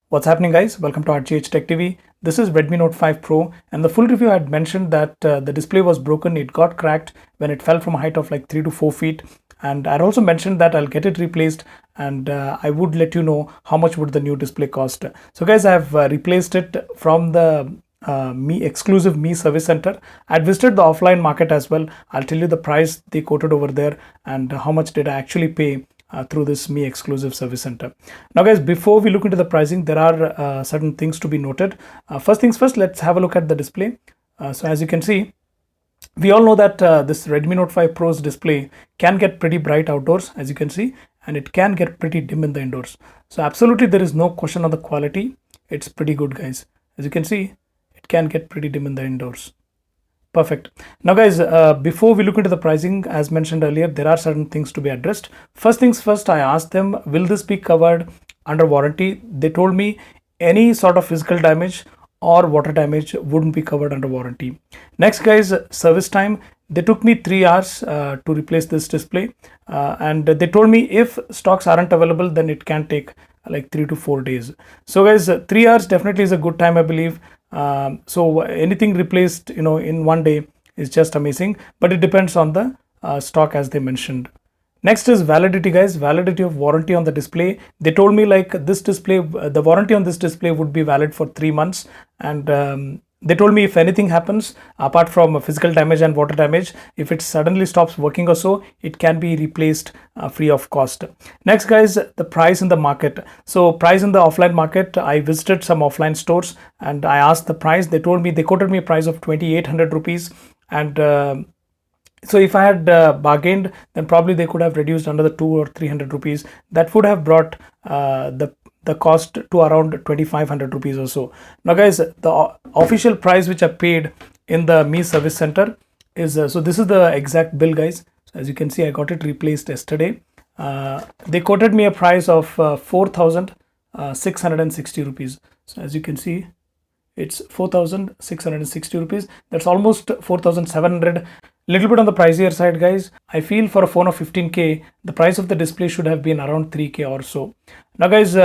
What's happening, guys? Welcome to RGHtechTv. This is Redmi Note 5 Pro, and the full review I had mentioned that the display was broken. It got cracked when it fell from a height of like 3 to 4 feet, and I'd also mentioned that I'll get it replaced, and I would let you know how much would the new display cost. So guys, I've replaced it from the exclusive Me service center. I visited the offline market as well. I'll tell you the price they quoted over there and how much did I actually pay through this Me exclusive service center. Now guys, before we look into the pricing, there are certain things to be noted. First things first, let's have a look at the display. So as you can see, we all know that this Redmi Note 5 Pro's display can get pretty bright outdoors, as you can see, and it can get pretty dim in the indoors. So absolutely there is no question on the quality. It's pretty good, guys. As you can see, it can get pretty dim in the indoors. Perfect. Now guys, before we look into the pricing, as mentioned earlier, there are certain things to be addressed. First things first, I asked them, will this be covered under warranty? They told me any sort of physical damage or water damage wouldn't be covered under warranty. Next guys, service time. They took me 3 hours to replace this display, and they told me if stocks aren't available, then it can take like 3 to 4 days. So guys, 3 hours definitely is a good time, I believe. So anything replaced in one day is just amazing, but it depends on the stock, as they mentioned. Next is validity, guys. Validity of warranty on the display. They told me like this display, the warranty on this display would be valid for 3 months, and they told me if anything happens apart from physical damage and water damage, if it suddenly stops working or so, it can be replaced free of cost. Next guys, the price in the market. So price in the offline market, I visited some offline stores and I asked the price. They told me, they quoted me a price of 2,800 rupees, and so if I had bargained, then probably they could have reduced another 200 or 300 rupees. That would have brought the cost to around 2,500 rupees or so. Now guys, the official price which I paid in the Me service center is, so this is the exact bill, guys. So as you can see, I got it replaced yesterday. They quoted me a price of 4,660 rupees. So as you can see, it's 4,660 rupees. That's almost 4,700. Little bit on the pricier side, guys. I feel for a phone of 15K, the price of the display should have been around 3K or so. Now guys,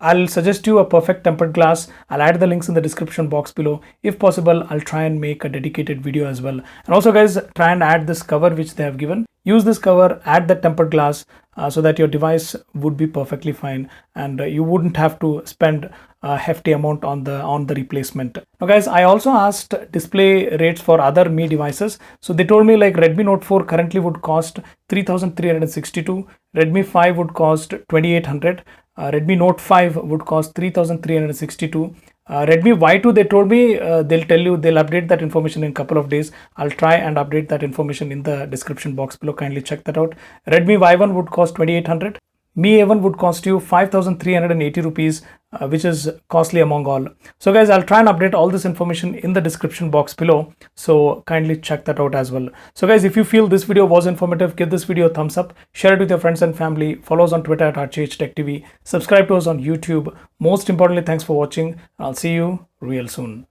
I'll suggest you a perfect tempered glass. I'll add the links in the description box below. If possible, I'll try and make a dedicated video as well. And also guys, try and add this cover which they have given. Use this cover, add the tempered glass so that your device would be perfectly fine, and you wouldn't have to spend a hefty amount on the replacement. Now guys, I also asked display rates for other Me devices. So they told me like Redmi Note 4 currently would cost 3,362, Redmi 5 would cost 2,800, Redmi Note 5 would cost 3,362. Redmi Y2, they told me they'll update that information in a couple of days. I'll try and update that information in the description box below. Kindly check that out. Redmi Y1 would cost 2,800. Me A1 would cost you 5,380 rupees, which is costly among all. So guys, I'll try and update all this information in the description box below. So kindly check that out as well. So guys, if you feel this video was informative, give this video a thumbs up, share it with your friends and family, follow us on Twitter at RGHtechTv, subscribe to us on YouTube. Most importantly, thanks for watching. I'll see you real soon.